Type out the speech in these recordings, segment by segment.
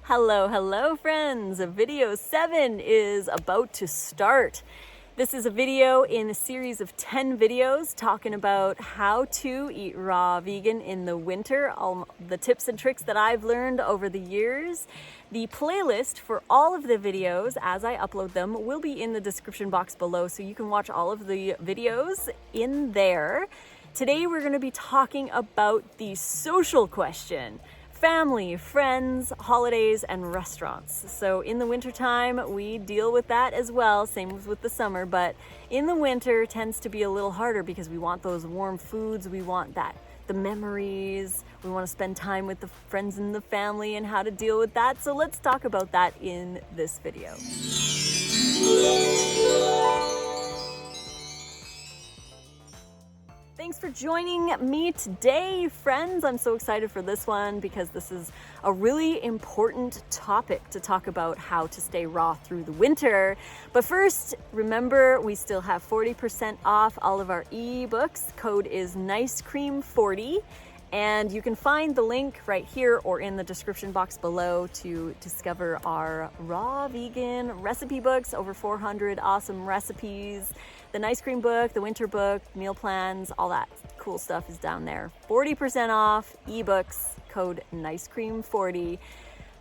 Hello friends! Video 7 is about to start. This is a video in a series of 10 videos talking about how to eat raw vegan in the winter, all the tips and tricks that I've learned over the years. The playlist for all of the videos as I upload them will be in the description box below, so you can watch all of the videos in there. Today we're going to be talking about the social question. Family, friends, holidays, and restaurants. So in the wintertime, we deal with that as well, same as with the summer, but in the winter tends to be a little harder because we want those warm foods, we want the memories, we want to spend time with the friends and the family and how to deal with that. So let's talk about that in this video. Thanks for joining me today, friends. I'm so excited for this one because this is a really important topic to talk about how to stay raw through the winter. But first, remember, we still have 40% off all of our ebooks. Code is NICECREAM40. And you can find the link right here or in the description box below to discover our raw vegan recipe books, over 400 awesome recipes. The Nice Cream book, the winter book, meal plans, all that cool stuff is down there. 40% off ebooks, code NICECREAM40.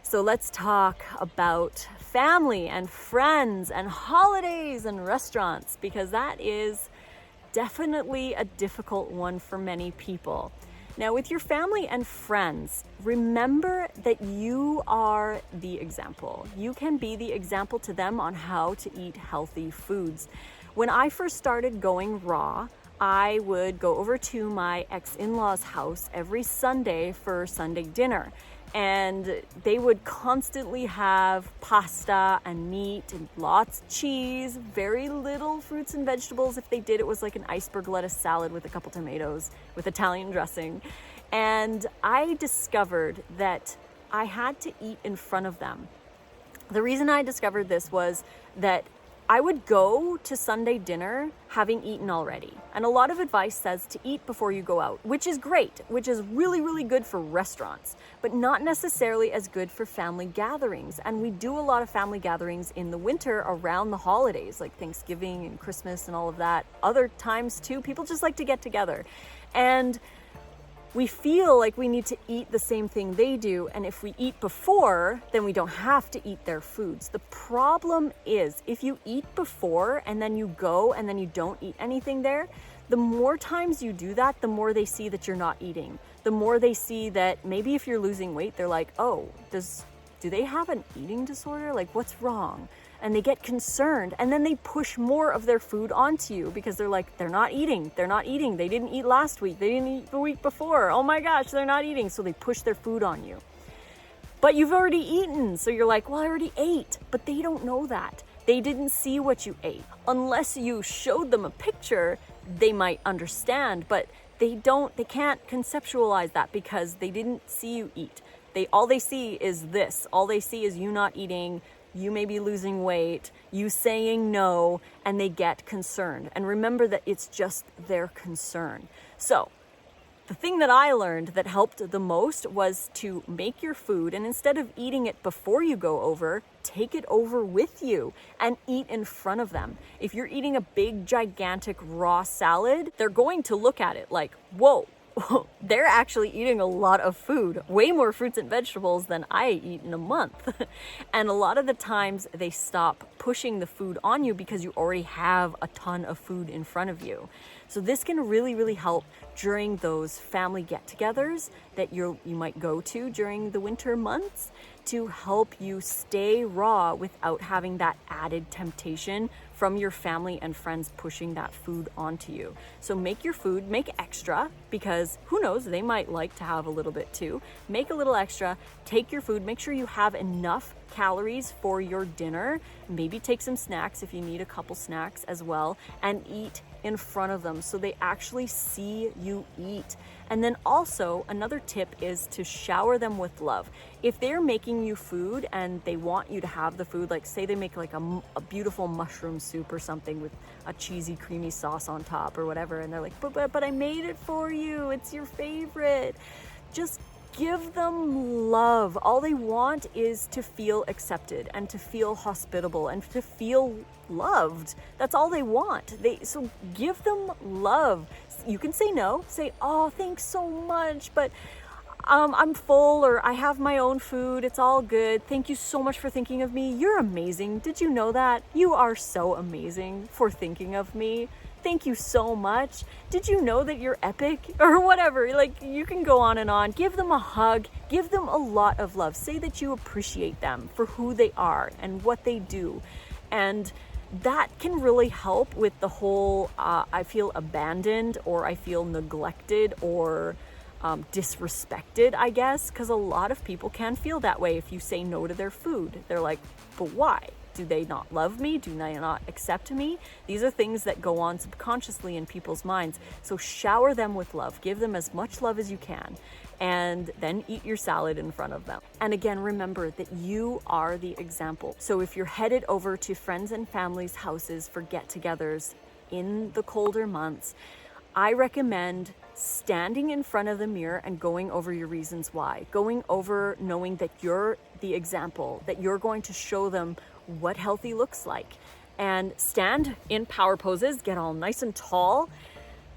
So let's talk about family and friends and holidays and restaurants, because that is definitely a difficult one for many people. Now, with your family and friends, remember that you are the example. You can be the example to them on how to eat healthy foods. When I first started going raw, I would go over to my ex-in-law's house every Sunday for Sunday dinner. And they would constantly have pasta and meat and lots of cheese, very little fruits and vegetables. If they did, it was like an iceberg lettuce salad with a couple tomatoes with Italian dressing. And I discovered that I had to eat in front of them. The reason I discovered this was that I would go to Sunday dinner having eaten already. And a lot of advice says to eat before you go out, which is great, which is really, really good for restaurants, but not necessarily as good for family gatherings. And we do a lot of family gatherings in the winter around the holidays, like Thanksgiving and Christmas and all of that. Other times too, people just like to get together. And we feel like we need to eat the same thing they do, and if we eat before, then we don't have to eat their foods. The problem is, if you eat before and then you go and then you don't eat anything there, the more times you do that, the more they see that you're not eating. The more they see that maybe if you're losing weight, they're like, oh, do they have an eating disorder? Like, what's wrong? And they get concerned, and then they push more of their food onto you because they're like, they're not eating, they didn't eat last week, they didn't eat the week before, oh my gosh, they're not eating, so they push their food on you. But you've already eaten, so you're like, well, I already ate, but they don't know that. They didn't see what you ate. Unless you showed them a picture, they might understand, but they can't conceptualize that because they didn't see you eat. All they see is this. All they see is you not eating, you may be losing weight, you saying no, and they get concerned. And remember that it's just their concern. So the thing that I learned that helped the most was to make your food, and instead of eating it before you go over, take it over with you and eat in front of them. If you're eating a big, gigantic raw salad, they're going to look at it like, whoa, they're actually eating a lot of food, way more fruits and vegetables than I eat in a month. And a lot of the times they stop pushing the food on you because you already have a ton of food in front of you. So this can really, really help during those family get-togethers that you might go to during the winter months to help you stay raw without having that added temptation from your family and friends pushing that food onto you. So make your food, make extra, because who knows, they might like to have a little bit too. Make a little extra, take your food, make sure you have enough calories for your dinner. Maybe take some snacks if you need a couple snacks as well, and eat in front of them so they actually see you eat. And then also another tip is to shower them with love. If they're making you food and they want you to have the food, like say they make like a beautiful mushroom soup or something with a cheesy creamy sauce on top or whatever, and they're like, but I made it for you, it's your favorite. Just give them love. All they want is to feel accepted and to feel hospitable and to feel loved. That's all they want. So give them love. You can say no, say, oh, thanks so much, but I'm full, or I have my own food. It's all good. Thank you so much for thinking of me. You're amazing. Did you know that? You are so amazing for thinking of me. Thank you so much. Did you know that you're epic? Or whatever. Like, you can go on and on. Give them a hug. Give them a lot of love. Say that you appreciate them for who they are and what they do. And that can really help with the whole I feel abandoned, or I feel neglected, or disrespected, I guess, because a lot of people can feel that way if you say no to their food. They're like, but why? Do they not love me? Do they not accept me? These are things that go on subconsciously in people's minds. So shower them with love. Give them as much love as you can, and then eat your salad in front of them. And again, remember that you are the example. So if you're headed over to friends and family's houses for get-togethers in the colder months, I recommend standing in front of the mirror and going over your reasons why. Going over knowing that you're the example, that you're going to show them what healthy looks like. And stand in power poses, get all nice and tall,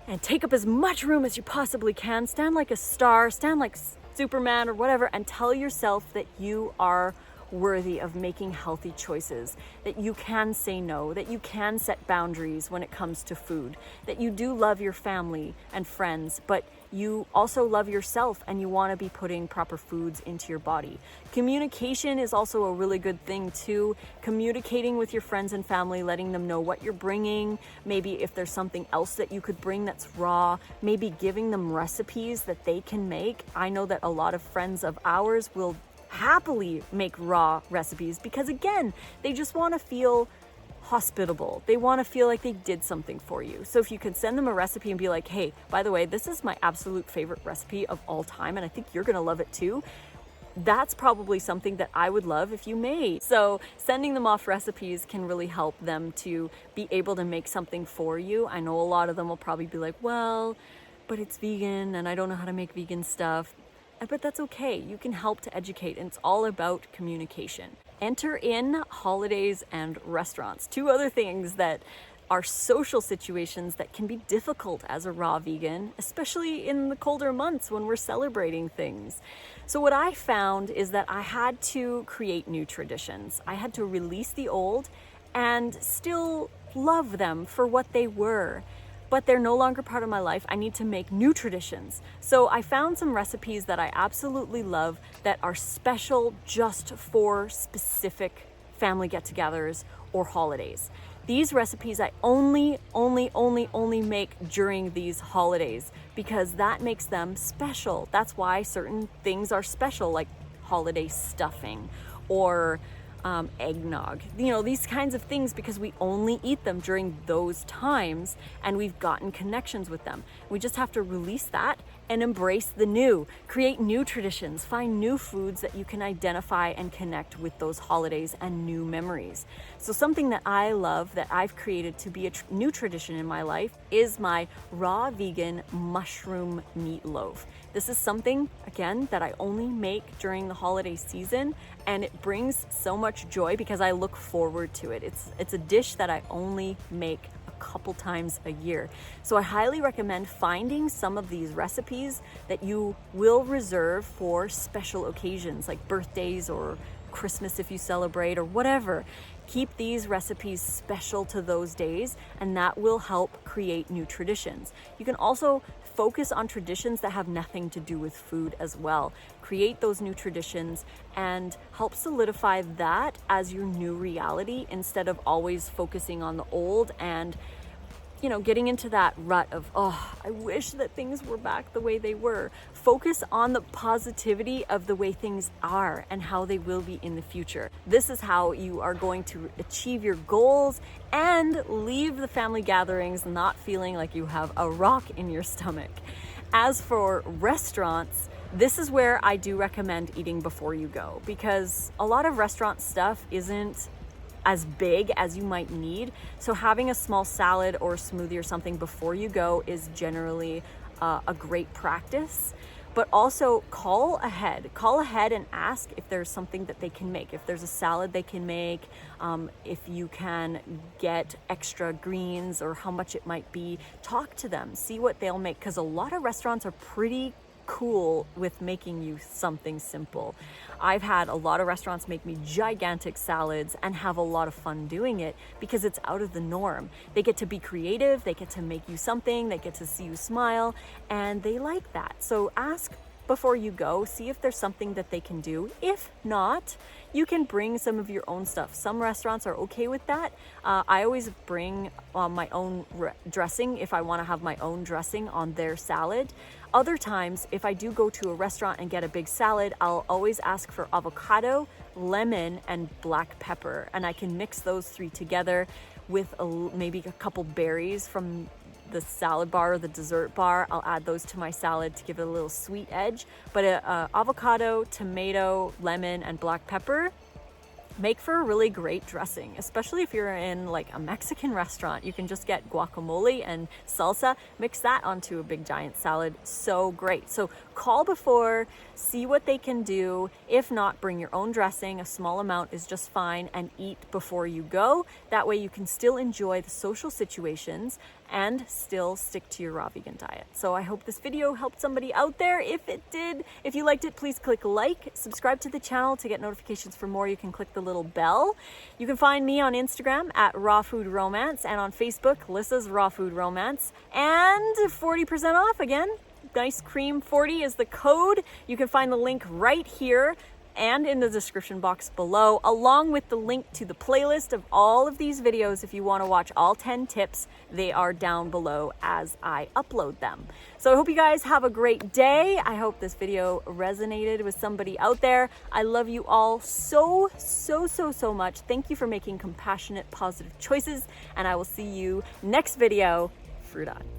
and take up as much room as you possibly can. Stand like a star, stand like Superman or whatever, and tell yourself that you are worthy of making healthy choices, that you can say no, that you can set boundaries when it comes to food, that you do love your family and friends, but you also love yourself and you want to be putting proper foods into your body. Communication is also a really good thing too. Communicating with your friends and family, letting them know what you're bringing, maybe if there's something else that you could bring that's raw, maybe giving them recipes that they can make. I know that a lot of friends of ours will happily make raw recipes because, again, they just want to feel hospitable. They want to feel like they did something for you. So if you could send them a recipe and be like, hey, by the way, this is my absolute favorite recipe of all time, and I think you're going to love it too. That's probably something that I would love if you made. So sending them off recipes can really help them to be able to make something for you. I know a lot of them will probably be like, well, but it's vegan and I don't know how to make vegan stuff. But that's okay. You can help to educate, and it's all about communication. Enter in holidays and restaurants. Two other things that are social situations that can be difficult as a raw vegan, especially in the colder months when we're celebrating things. So what I found is that I had to create new traditions. I had to release the old and still love them for what they were. But they're no longer part of my life. I need to make new traditions. So I found some recipes that I absolutely love that are special just for specific family get-togethers or holidays. These recipes I only make during these holidays because that makes them special. That's why certain things are special, like holiday stuffing or eggnog, these kinds of things, because we only eat them during those times and we've gotten connections with them. We just have to release that and embrace the new, create new traditions, find new foods that you can identify and connect with those holidays and new memories. So something that I love that I've created to be a new tradition in my life is my raw vegan mushroom meatloaf. This is something, again, that I only make during the holiday season, and it brings so much joy because I look forward to it. It's a dish that I only make a couple times a year. So I highly recommend finding some of these recipes that you will reserve for special occasions like birthdays or Christmas if you celebrate or whatever. Keep these recipes special to those days, and that will help create new traditions. You can also focus on traditions that have nothing to do with food as well. Create those new traditions and help solidify that as your new reality instead of always focusing on the old and getting into that rut of, I wish that things were back the way they were. Focus on the positivity of the way things are and how they will be in the future. This is how you are going to achieve your goals and leave the family gatherings not feeling like you have a rock in your stomach. As for restaurants, this is where I do recommend eating before you go, because a lot of restaurant stuff isn't as big as you might need. So having a small salad or smoothie or something before you go is generally a great practice. but also call ahead and ask if there's something that they can make, if there's a salad they can make, if you can get extra greens or how much it might be. Talk to them, see what they'll make, because a lot of restaurants are pretty cool with making you something simple. I've had a lot of restaurants make me gigantic salads and have a lot of fun doing it because it's out of the norm. They get to be creative, they get to make you something, they get to see you smile, and they like that. So ask before you go, see if there's something that they can do. If not, you can bring some of your own stuff. Some restaurants are okay with that. I always bring my own dressing if I want to have my own dressing on their salad. Other times, if I do go to a restaurant and get a big salad, I'll always ask for avocado, lemon, and black pepper. And I can mix those three together with maybe a couple berries from the salad bar or the dessert bar. I'll add those to my salad to give it a little sweet edge. But avocado, tomato, lemon, and black pepper make for a really great dressing, especially if you're in like a Mexican restaurant. You can just get guacamole and salsa, mix that onto a big giant salad. So great. So call before, see what they can do. If not, bring your own dressing. A small amount is just fine, and eat before you go. That way you can still enjoy the social situations and still stick to your raw vegan diet. So I hope this video helped somebody out there. If it did, if you liked it, please click like, subscribe to the channel to get notifications for more. You can click the little bell. You can find me on Instagram at Raw Food Romance, and on Facebook, Lissa's Raw Food Romance. And 40% off again. Nice Cream 40 is the code. You can find the link right here and in the description box below, along with the link to the playlist of all of these videos. If you want to watch all 10 tips, they are down below as I upload them. So I hope you guys have a great day. I hope this video resonated with somebody out there. I love you all so much. Thank you for making compassionate, positive choices, and I will see you next video. Fruit on.